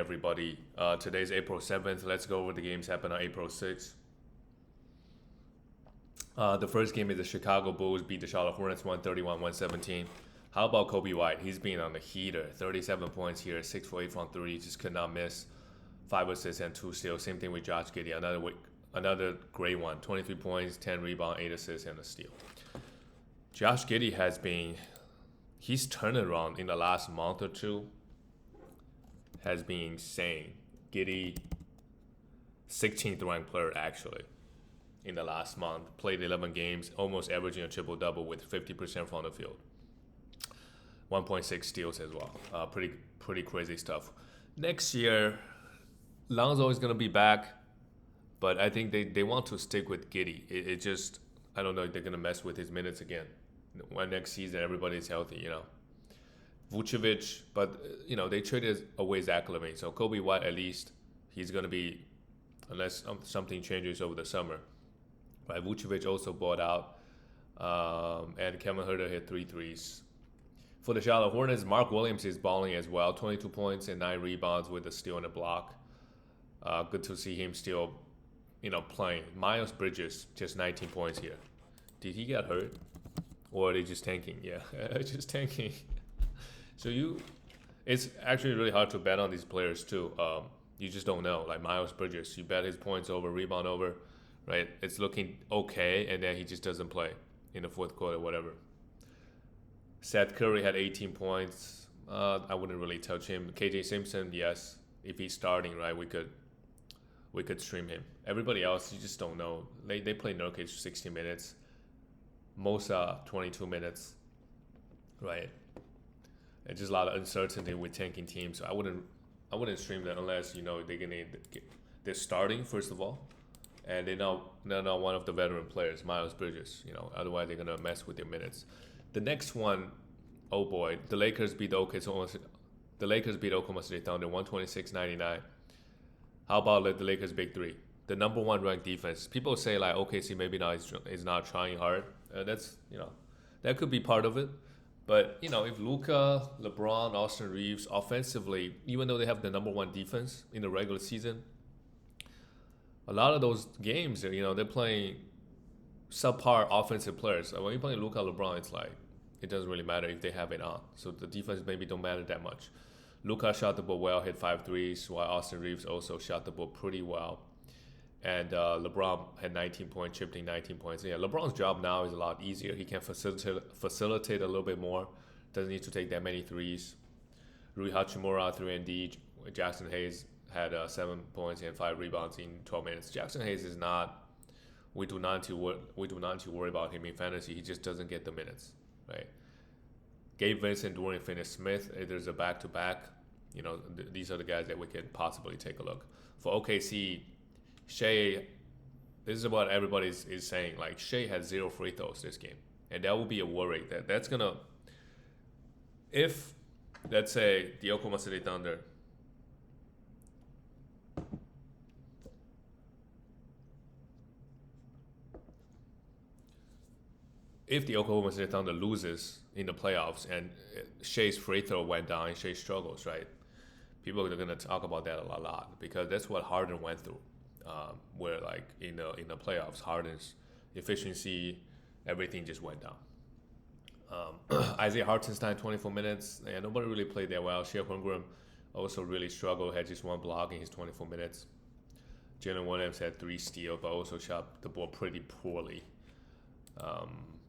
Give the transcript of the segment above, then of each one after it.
everybody. Today's April 7th. Let's go over the games happened on April 6th. The first game is the Chicago Bulls beat the Charlotte Hornets 131-117. How about Coby White? He's been on the heater. 37 points here, 6 for 8 from 3. Just could not miss. 5 assists and 2 steals. Same thing with Josh Giddey. Another great one. 23 points, 10 rebounds, 8 assists, and a steal. Josh Giddey he's turned around in the last month or two. Has been insane. Giddey, 16th ranked player actually in the last month. Played 11 games, almost averaging a triple-double with 50% from the field. 1.6 steals as well. Pretty crazy stuff. Next year, Lonzo is going to be back, but I think they want to stick with Giddey. It just, I don't know if they're going to mess with his minutes again. When next season everybody's healthy, Vucevic, but they traded away Zach LaVine, so Coby White at least he's gonna be, unless something changes over the summer. Right, Vucevic also bought out, and Kevin Huerter hit 3 threes. For the Charlotte Hornets, Mark Williams is balling as well, 22 points and 9 rebounds with a steal and a block. Good to see him still, playing. Miles Bridges just 19 points here. Did he get hurt, or are they just tanking? Yeah, just tanking. So it's actually really hard to bet on these players too. You just don't know. Like Miles Bridges, you bet his points over, rebound over, right? It's looking okay, and then he just doesn't play in the fourth quarter, whatever. Seth Curry had 18 points. I wouldn't really touch him. KJ Simpson, yes, if he's starting, right, we could stream him. Everybody else, you just don't know. They play Nurkic 60 minutes, Mosa 22 minutes, right? And just a lot of uncertainty with tanking teams. So I wouldn't stream that unless they're starting first of all, and they're not one of the veteran players, Miles Bridges. Otherwise they're gonna mess with their minutes. The next one, oh boy, the Lakers beat Oklahoma City Thunder 126-99. How about the Lakers' big three? The number 1 ranked defense. People say like OKC maybe is not trying hard. That could be part of it. But, if Luka, LeBron, Austin Reeves, offensively, even though they have the number 1 defense in the regular season, a lot of those games, they're playing subpar offensive players. When you're playing Luka, LeBron, it's like, it doesn't really matter if they have it on. So the defense maybe don't matter that much. Luka shot the ball well, hit 5 threes, while Austin Reeves also shot the ball pretty well. And LeBron had 19 points, chipped in 19 points. Yeah, LeBron's job now is a lot easier. He can facilitate a little bit more. Doesn't need to take that many threes. Rui Hachimura, 3 and D. Jackson Hayes had 7 points and 5 rebounds in 12 minutes. Jackson Hayes is not. We do not to worry about him in fantasy. He just doesn't get the minutes, right? Gabe Vincent, Dorian Finney-Smith. There's a back-to-back. These are the guys that we can possibly take a look. For OKC, Shea, this is what everybody is saying. Like, Shea had 0 free throws this game. And that will be a worry. That's going to... If, let's say, the Oklahoma City Thunder... If the Oklahoma City Thunder loses in the playoffs and Shea's free throw went down and Shea struggles, right? People are going to talk about that a lot because that's what Harden went through. Where like in the playoffs, Harden's efficiency, everything just went down. Isaiah Hartenstein, 24 minutes. Yeah, nobody really played that well. Shea Holmgren also really struggled, had just 1 block in his 24 minutes. Jalen Williams had 3 steals, but also shot the ball pretty poorly.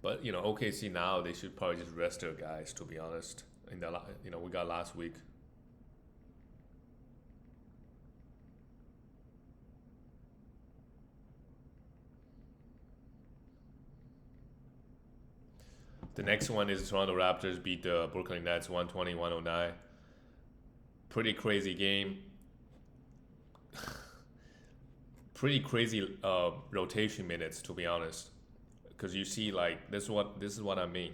But OKC now, they should probably just rest their guys, to be honest. We got last week. The next one is Toronto Raptors beat the Brooklyn Nets 120-109. Pretty crazy game. Pretty crazy rotation minutes, to be honest. Because you see, like, this is what I mean.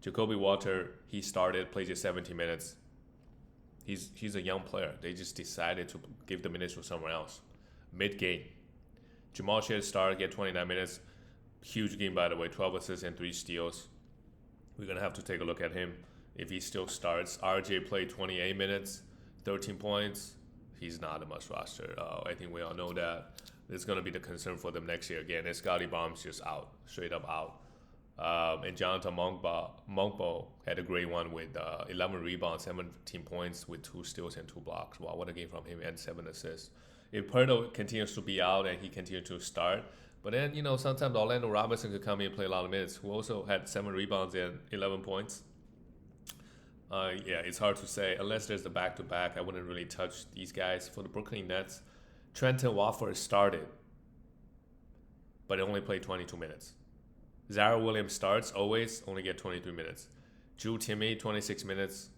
Jacoby Walter, he started, played just 17 minutes. He's a young player. They just decided to give the minutes to someone else. Mid-game. Jamal Shead started, get 29 minutes. Huge game, by the way. 12 assists and 3 steals. We're going to have to take a look at him if he still starts. RJ played 28 minutes, 13 points, he's not a must roster. I think we all know that. It's going to be the concern for them next year again. And Scotty Barnes just out, straight up out. And Jonathan Monkbo had a great one with 11 rebounds, 17 points with 2 steals and 2 blocks. Wow, what a game from him, and 7 assists. If Pirtle continues to be out and he continues to start, but then, sometimes Orlando Robinson could come in and play a lot of minutes, who also had 7 rebounds and 11 points. Yeah, it's hard to say. Unless there's the back-to-back, I wouldn't really touch these guys. For the Brooklyn Nets, Trenton Wofford started, but only played 22 minutes. Zara Williams starts, always, only get 23 minutes. Drew Timme, 26 minutes.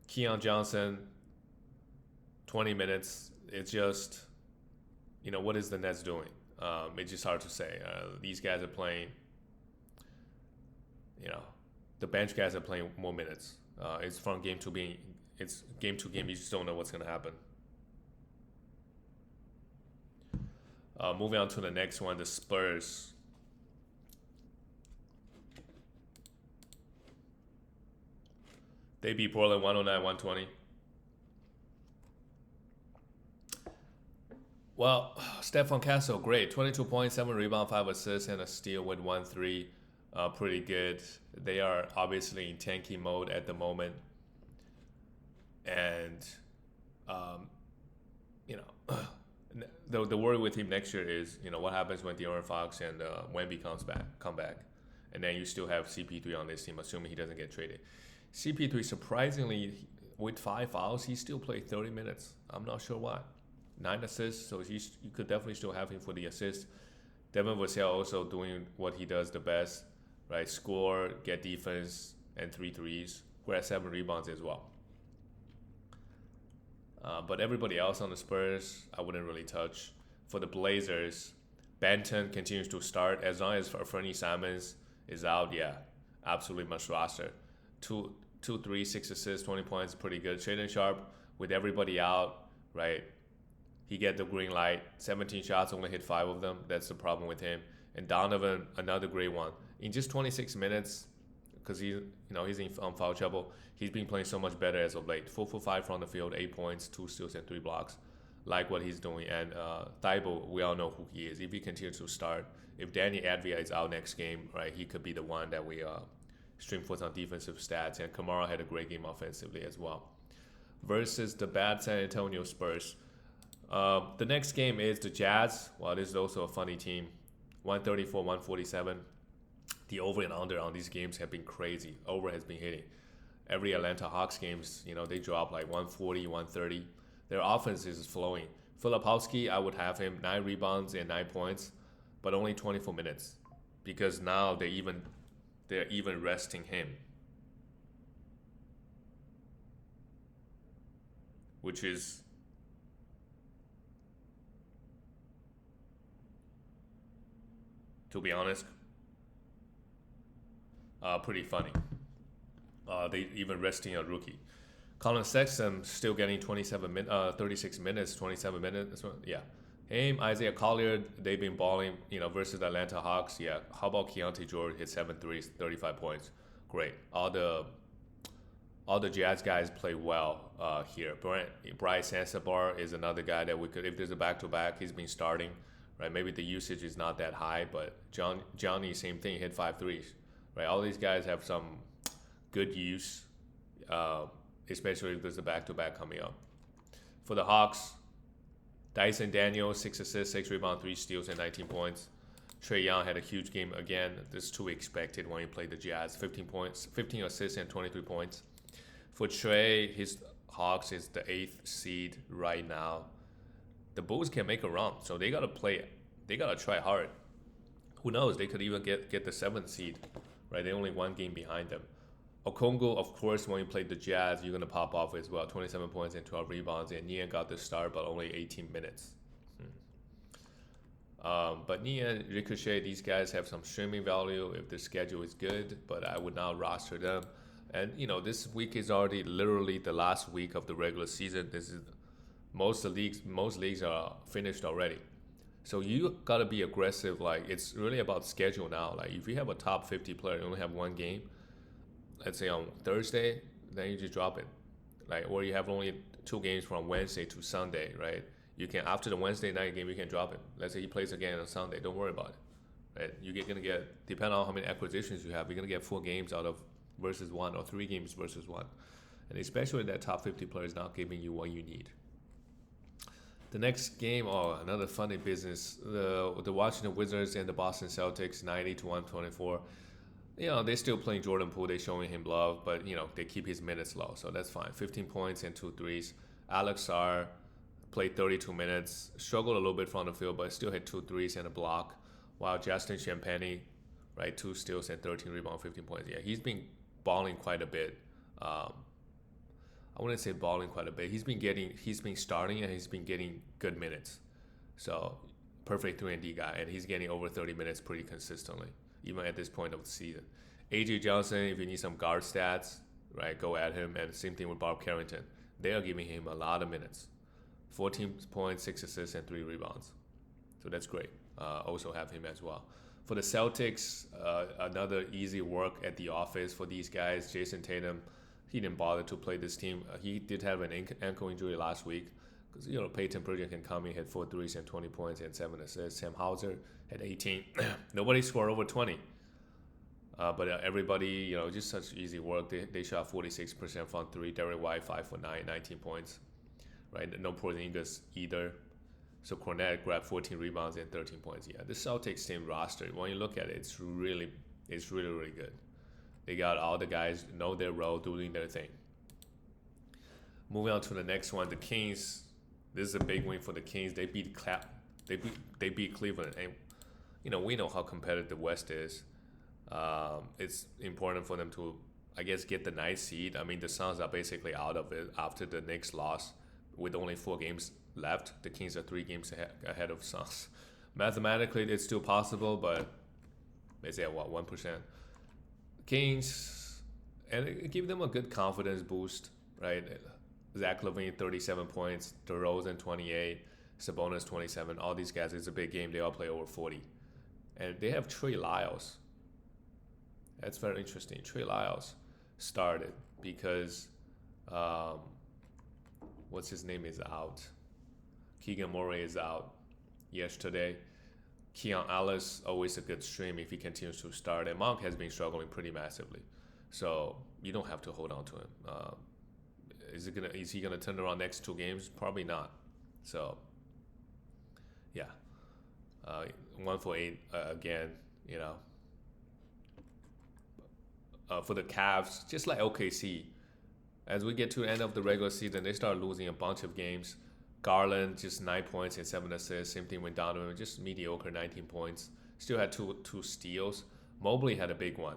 Keon Johnson, 20 minutes. It's just, what is the Nets doing? It's just hard to say. These guys are playing, the bench guys are playing more minutes. It's from game to game. It's game to game. You just don't know what's going to happen. Moving on to the next one, the Spurs. They beat Portland 109-120. Well, Stephon Castle, great. 22 points, 7 rebounds, 5 assists, and a steal with 1-3. Pretty good. They are obviously in tanking mode at the moment. And, the worry with him next year is, what happens when De'Aaron Fox and Wemby come back. And then you still have CP3 on this team, assuming he doesn't get traded. CP3, surprisingly, with 5 fouls, he still played 30 minutes. I'm not sure why. 9 assists, so you could definitely still have him for the assist. Devin Vassell also doing what he does the best, right? Score, get defense, and 3 threes. Grab 7 rebounds as well. But everybody else on the Spurs, I wouldn't really touch. For the Blazers, Benton continues to start. As long as Fernie Simons is out, yeah, absolutely must roster. 2, 3, 6 assists, 20 points, pretty good. Shaedon Sharp, with everybody out, right? He get the green light. 17 shots, only hit 5 of them. That's the problem with him. And Donovan, another great one. In just 26 minutes, because he's in foul trouble, he's been playing so much better as of late. 4 for 5 from the field, 8 points, 2 steals, and 3 blocks. Like what he's doing. And Thibault, we all know who he is. If he continues to start, if Danny Advia is out next game, right, he could be the one that we stream for some defensive stats. And Kamara had a great game offensively as well. Versus the bad San Antonio Spurs. The next game is the Jazz. Well, this is also a funny team. 134-147. The over and under on these games have been crazy. Over has been hitting. Every Atlanta Hawks games, they drop like 140, 130. Their offense is flowing. Filipowski, I would have him 9 rebounds and 9 points, but only 24 minutes because now they're even resting him, which is to be honest, pretty funny. They even resting a rookie. Colin Sexton still getting 36 minutes, 27 minutes. Yeah. Him, Isaiah Collier, they've been balling, versus the Atlanta Hawks. Yeah. How about Keontae George hit 7 threes, 35 points? Great. All the Jazz guys play well here. Bryce Sansabar is another guy that we could, if there's a back-to-back, he's been starting. Right, maybe the usage is not that high, but Johnny, same thing, hit 5 threes. Right, all these guys have some good use, especially if there's a back-to-back coming up. For the Hawks, Dyson Daniels, 6 assists, 6 rebounds, 3 steals, and 19 points. Trae Young had a huge game again. This is to be expected when he played the Jazz. 15 points, 15 assists, and 23 points. For Trae, his Hawks is the 8th seed right now. The Bulls can make a run, so they gotta play. They gotta try hard. Who knows? They could even get the 7th seed, right? They only 1 game behind them. Okongwu, of course, when you played the Jazz, you're gonna pop off as well. 27 points and 12 rebounds, and Nian got the start, but only 18 minutes. But Nian, Ricochet, these guys have some streaming value if the schedule is good, but I would not roster them. And this week is already literally the last week of the regular season. This is most leagues are finished already, so you gotta be aggressive. Like, it's really about schedule now. Like, if you have a top 50 player, you only have 1 game, let's say on Thursday, then you just drop it. Like, or you have only 2 games from Wednesday to Sunday, right? You can after the Wednesday night game, you can drop him. Let's say he plays again on Sunday. Don't worry about it, right? You're gonna get depending on how many acquisitions you have, you're gonna get 4 games out of versus one or 3 games versus one, and especially that top 50 player is not giving you what you need. The next game, another funny business. The Washington Wizards and the Boston Celtics, 90 to 124. They're still playing Jordan Poole. They're showing him love, but they keep his minutes low, so that's fine. 15 points and 2 threes. Alex Sarr played 32 minutes, struggled a little bit from the field, but still had 2 threes and a block. While Justin Champagnie, right, 2 steals and 13 rebounds, 15 points. Yeah, he's been balling quite a bit. I wouldn't say balling quite a bit. He's been starting and he's been getting good minutes. So perfect 3-and-D guy, and he's getting over 30 minutes pretty consistently, even at this point of the season. AJ Johnson, if you need some guard stats, right, go at him. And same thing with Bob Carrington. They are giving him a lot of minutes. 14 points, 6 assists, and 3 rebounds. So that's great. Also have him as well. For the Celtics, another easy work at the office for these guys. Jason Tatum, he didn't bother to play this team. He did have an ankle injury last week because, Peyton Pritchard can come in, hit 4 threes and 20 points and 7 assists. Sam Hauser had 18. Nobody scored over 20. But everybody, just such easy work. They shot 46% from 3. Derek White, 5 for 9, 19 points. Right? No Porzingis either. So Cornette grabbed 14 rebounds and 13 points. Yeah, the Celtics team roster, when you look at it, it's really, really good. They got all the guys know their role, doing their thing. Moving on to the next one, the Kings. This is a big win for the Kings. They beat Cleveland, and we know how competitive the West is. It's important for them to, I guess, get the 9th seed. I mean, the Suns are basically out of it after the Knicks loss, with only 4 games left. The Kings are 3 games ahead of Suns. Mathematically, it's still possible, but they say 1%. Kings, and it give them a good confidence boost, right? Zach LaVine, 37 points, DeRozan, 28, Sabonis, 27. All these guys, it's a big game. They all play over 40. And they have Trey Lyles. That's very interesting. Trey Lyles started because, what's his name is out. Keegan Murray is out yesterday. Keon Ellis, always a good stream if he continues to start. And Monk has been struggling pretty massively. So you don't have to hold on to him. Is he gonna turn around next 2 games? Probably not. So yeah. 1 for 8 again, for the Cavs, just like OKC, as we get to the end of the regular season, they start losing a bunch of games. Garland, just 9 points and 7 assists. Same thing with Donovan, just mediocre, 19 points. Still had two steals. Mobley had a big one.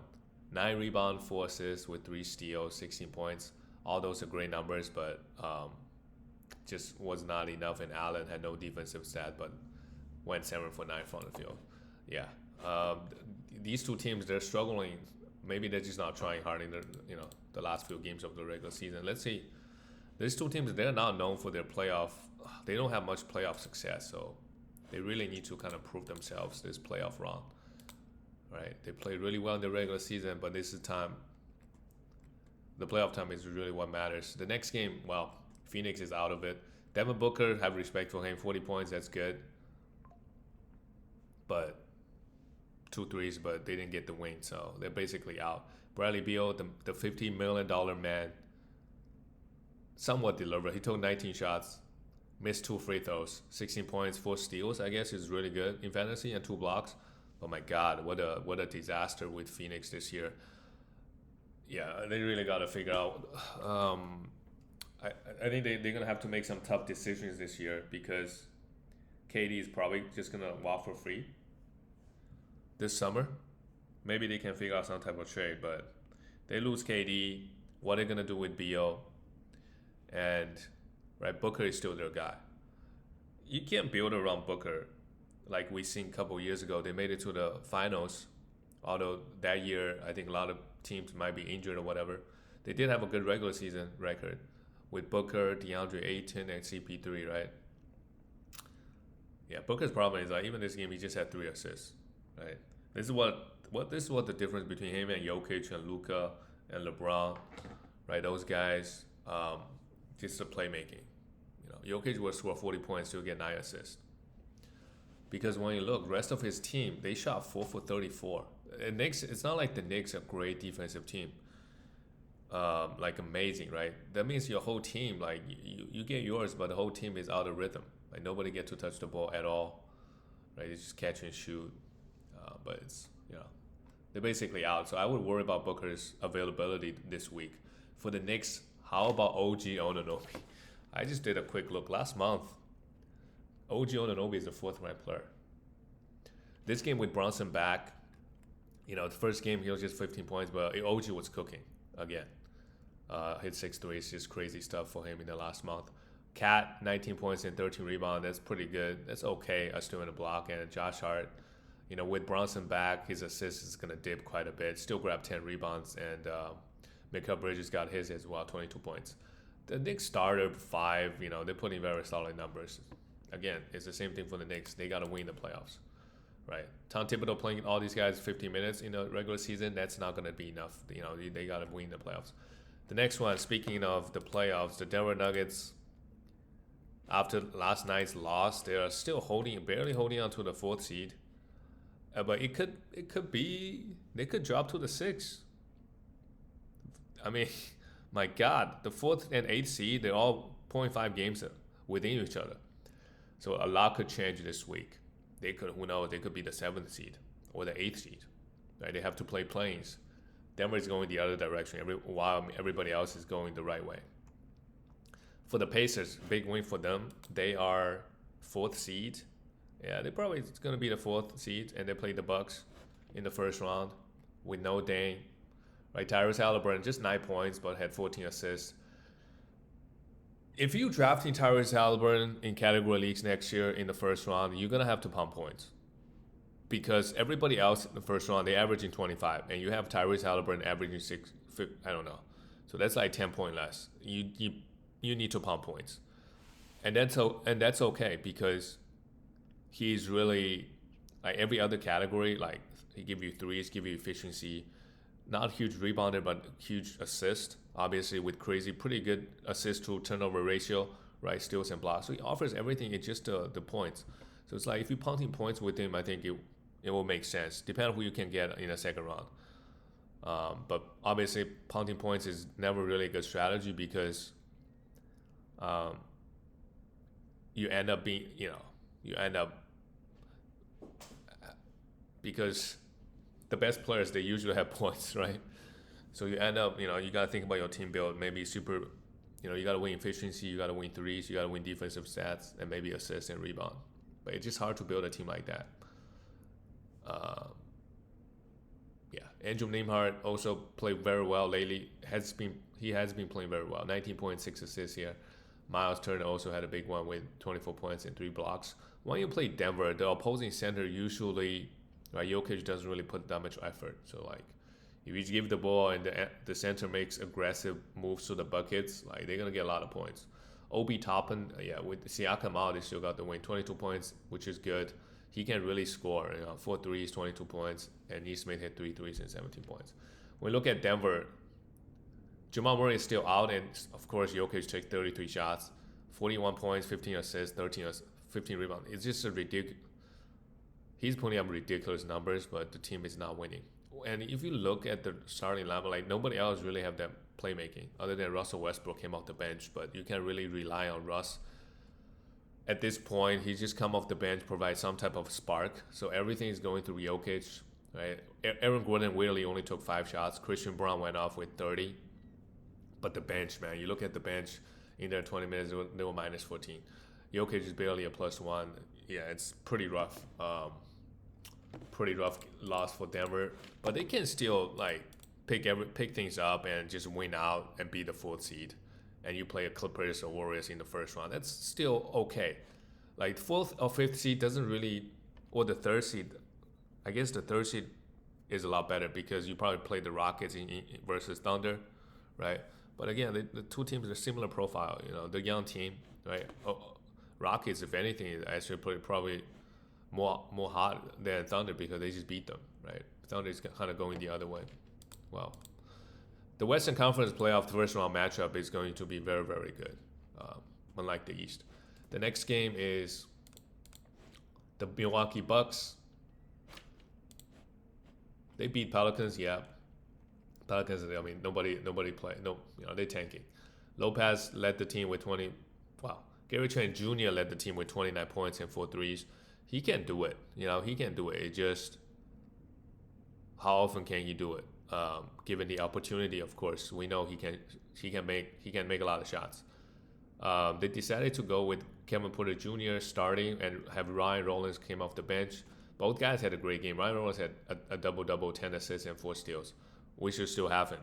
9 rebounds, 4 assists with 3 steals, 16 points. All those are great numbers, but just was not enough. And Allen had no defensive stat, but went 7 for 9 from the field. Yeah. These 2 teams, they're struggling. Maybe they're just not trying hard in the last few games of the regular season. Let's see. These 2 teams, they're not known for their playoff. They don't have much playoff success, so they really need to kind of prove themselves this playoff run. Right? They played really well in the regular season, but this is time. The playoff time is really what matters. The next game, well, Phoenix is out of it. Devin Booker, have respect for him. 40 points, that's good. But 2 threes, but they didn't get the win, so they're basically out. Bradley Beal, the $50 million man, somewhat delivered. He took 19 shots, missed 2 free throws, 16 points, 4 steals. I guess is really good in fantasy, and 2 blocks. Oh my God, what a disaster with Phoenix this year. Yeah, they really got to figure out. I think they're gonna have to make some tough decisions this year because KD is probably just gonna walk for free this summer. Maybe they can figure out some type of trade, but they lose KD. What are they gonna do with Beal? And right, Booker is still their guy. You can't build around Booker like we seen a couple years ago. They made it to the finals, although that year I think a lot of teams might be injured or whatever. They did have a good regular season record with Booker, DeAndre Ayton, and CP3, right? Yeah, Booker's problem is even this game he just had 3 assists, right? This is what the difference between him and Jokic and Luka and LeBron, right? Those guys, just the playmaking. Jokic will score 40 points, still get 9 assists. Because when you look, rest of his team, they shot 4 for 34. And Knicks, it's not like the Knicks are a great defensive team. Like amazing, right? That means your whole team, like you get yours, but the whole team is out of rhythm. Like nobody get to touch the ball at all, right? It's just catch and shoot. But it's they're basically out. So I would worry about Booker's availability this week. For the Knicks, how about OG Anunoby? I just did a quick look last month. OG Anunoby is the 4th ranked player. This game with Brunson back, the first game he was just 15 points, but OG was cooking again. Hit 6 threes, just crazy stuff for him in the last month. Cat, 19 points and 13 rebounds. That's pretty good. That's okay. Still in the block. And Josh Hart, with Brunson back, his assist is going to dip quite a bit. Still grabbed 10 rebounds. And Mikal Bridges got his as well, 22 points. The Knicks starter 5, they're putting very solid numbers. Again, it's the same thing for the Knicks. They got to win the playoffs, right? Tom Thibodeau playing all these guys 50 minutes in the regular season, that's not going to be enough. They got to win the playoffs. The next one, speaking of the playoffs, the Denver Nuggets, after last night's loss, they are still barely holding on to the 4th seed. But it could be, they could drop to the 6th. I mean, my God, the 4th and 8th seed, they're all 0.5 games within each other. So a lot could change this week. Who knows, they could be the 7th seed or the 8th seed. Right? They have to play plays. Denver is going the other direction while everybody else is going the right way. For the Pacers, big win for them. They are 4th seed. Yeah, it's going to be the 4th seed, and they play the Bucks in the first round with no Dame. Right, Tyrese Halliburton, just 9 points, but had 14 assists. If you drafting Tyrese Halliburton in category leagues next year in the first round, you're going to have to pump points. Because everybody else in the first round, they're averaging 25, and you have Tyrese Halliburton averaging 6, I don't know. So that's like 10 points less. You need to pump points. And that's okay, because he's really, like every other category, like he give you threes, give you efficiency, not huge rebounder, but huge assist. Obviously, with pretty good assist to turnover ratio, right? Steals and blocks. So he offers everything. It's just the points. So it's like if you're punting points with him, I think it will make sense. Depending on who you can get in the second round. But obviously, punting points is never really a good strategy because you end up because the best players, they usually have points, right? So you end up, you got to think about your team build. Maybe you got to win efficiency, you got to win threes, you got to win defensive stats, and maybe assists and rebound. But it's just hard to build a team like that. Andrew Nembhard also played very well lately. He has been playing very well. 19.6 assists here. Miles Turner also had a big one with 24 points and 3 blocks. When you play Denver, the opposing center usually, right, Jokic doesn't really put that much effort. So like, if you give the ball and the center makes aggressive moves to the buckets, like they're gonna get a lot of points. Obi Toppin, with Siakam out, they still got the win. 22 points, which is good. He can really score. 4 threes, 22 points, and Nesmith hit 3 threes and 17 points. When we look at Denver, Jamal Murray is still out, and of course Jokic took 33 shots, 41 points, 15 assists, 15 rebounds. It's just a ridiculous. He's putting up ridiculous numbers, but the team is not winning. And if you look at the starting lineup, like nobody else really have that playmaking other than Russell Westbrook came off the bench, but you can't really rely on Russ. At this point, he's just come off the bench, provide some type of spark. So everything is going through Jokic, right? Aaron Gordon really only took 5 shots. Christian Brown went off with 30. But the bench, man, you look at the bench in their 20 minutes, they were minus 14. Jokic is barely a +1. Yeah, it's pretty rough. Pretty rough loss for Denver. But they can still like pick things up and just win out and be the 4th seed. And you play a Clippers or Warriors in the first round. That's still okay. Like 4th or 5th seed doesn't really, or the 3rd seed. I guess the 3rd seed is a lot better because you probably play the Rockets versus Thunder, right? But again, the two teams are similar profile. The young team, right? Rockets, if anything, is actually probably more hot than Thunder because they just beat them, right? Thunder is kind of going the other way. Well, the Western Conference playoff first round matchup is going to be very, very good. unlike the East. The next game is the Milwaukee Bucks. They beat Pelicans, yeah. Pelicans, I mean, nobody play. No, they're tanking. Lopez led the team with 20. Wow. Gary Trent Jr. led the team with 29 points and 4 threes. He can do it. He can do it. It just, how often can he do it? Given the opportunity, of course, we know he can make a lot of shots. They decided to go with Kevin Porter Jr. starting and have Ryan Rollins came off the bench. Both guys had a great game. Ryan Rollins had a double-double, 10 assists and 4 steals. We should still have him.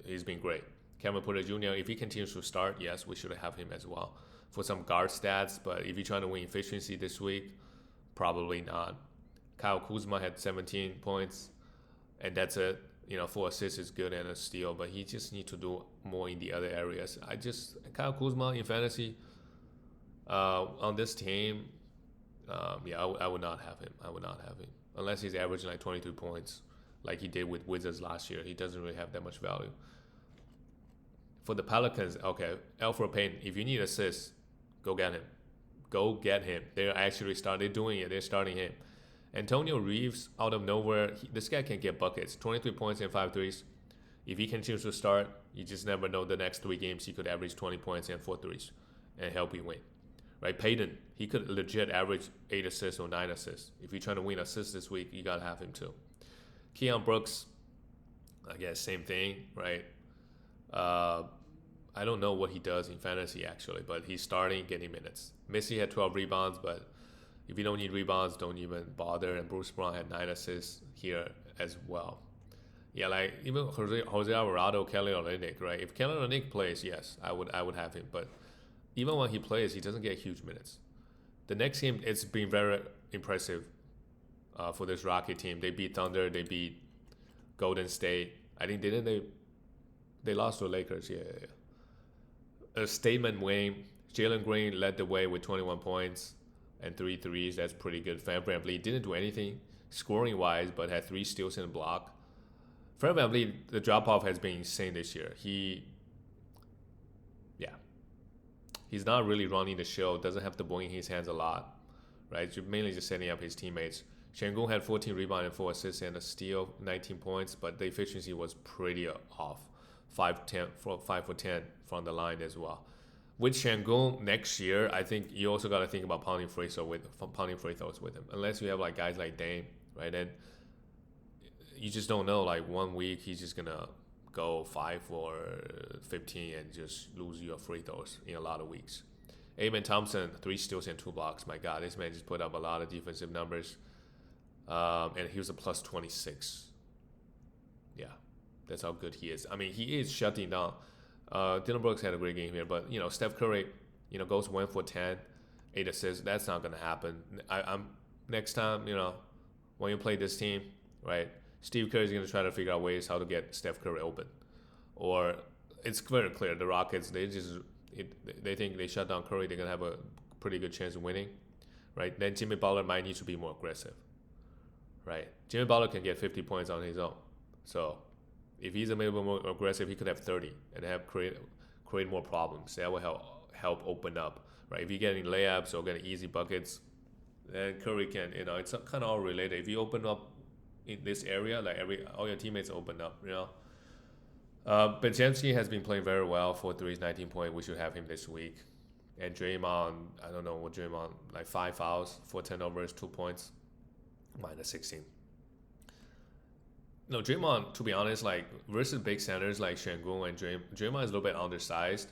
He's been great. Kevin Porter Jr., if he continues to start, yes, we should have him as well for some guard stats. But if you're trying to win efficiency this week, probably not. Kyle Kuzma had 17 points, and that's it. 4 assists is good and a steal, but he just needs to do more in the other areas. Kyle Kuzma in fantasy on this team, I would not have him. I would not have him unless he's averaging like 23 points, like he did with Wizards last year. He doesn't really have that much value. For the Pelicans, okay, Elfrid Payton, if you need assists, go get him. Go get him. They're actually doing it. They're starting him. Antonio Reeves, out of nowhere, this guy can get buckets. 23 points and 5 threes. If he continues to start, you just never know. The next 3 games, he could average 20 points and 4 threes and help you win. Right? Payton, he could legit average 8 assists or 9 assists. If you're trying to win assists this week, you got to have him too. Keon Brooks, I guess same thing, right? I don't know what he does in fantasy actually, but he's starting, getting minutes. Missy had 12 rebounds, but if you don't need rebounds, don't even bother. And Bruce Brown had 9 assists here as well. Yeah, like even Jose Alvarado, Kelly Olynyk, right? If Kelly Olynyk plays, yes, I would have him. But even when he plays, he doesn't get huge minutes. The next game, it's been very impressive for this Rocket team. They beat Thunder, they beat Golden State. I think they lost to the Lakers. Yeah. A statement win. Jalen Green led the way with 21 points and 3 threes. That's pretty good. Fred VanVleet didn't do anything scoring-wise, but had 3 steals and a block. Fred VanVleet, the drop-off has been insane this year. He's not really running the show. Doesn't have the ball in his hands a lot, right? Mainly just setting up his teammates. Şengün had 14 rebounds and 4 assists and a steal, 19 points, but the efficiency was pretty off. 5 for 10 from the line as well. With Şengün next year, I think you also got to think about pounding free throws with him. Unless you have like guys like Dame, right? And you just don't know. Like 1 week, he's just gonna go 5 for 15 and just lose your free throws in a lot of weeks. Amen Thompson, 3 steals and 2 blocks. My God, this man just put up a lot of defensive numbers. And he was a plus 26. Yeah, that's how good he is. I mean, he is shutting down. Dylan Brooks had a great game here, but Steph Curry, goes 1 for 10, 8 assists. That's not gonna happen. I'm next time, when you play this team, right? Steve Curry's gonna try to figure out ways how to get Steph Curry open, or it's very clear the Rockets they think they shut down Curry, they're gonna have a pretty good chance of winning, right? Then Jimmy Butler might need to be more aggressive, right? Jimmy Butler can get 50 points on his own, so if he's a little bit more aggressive, he could have 30 and create more problems. That will help open up, right? If you're getting layups or getting easy buckets, then Curry can, it's kind of all related. If you open up in this area, like all your teammates open up, Benjamski has been playing very well. 4 threes, 19 points. We should have him this week. And Draymond, I don't know what Draymond, like 5 fouls, 4 turnovers, 2 points, minus 16. No, Draymond, to be honest, like versus big centers like Şengün and Draymond is a little bit undersized,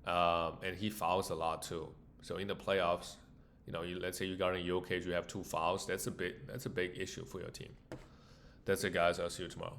and he fouls a lot too. So in the playoffs, let's say you got in Jokic, you have 2 fouls. That's a big issue for your team. That's it, guys. I'll see you tomorrow.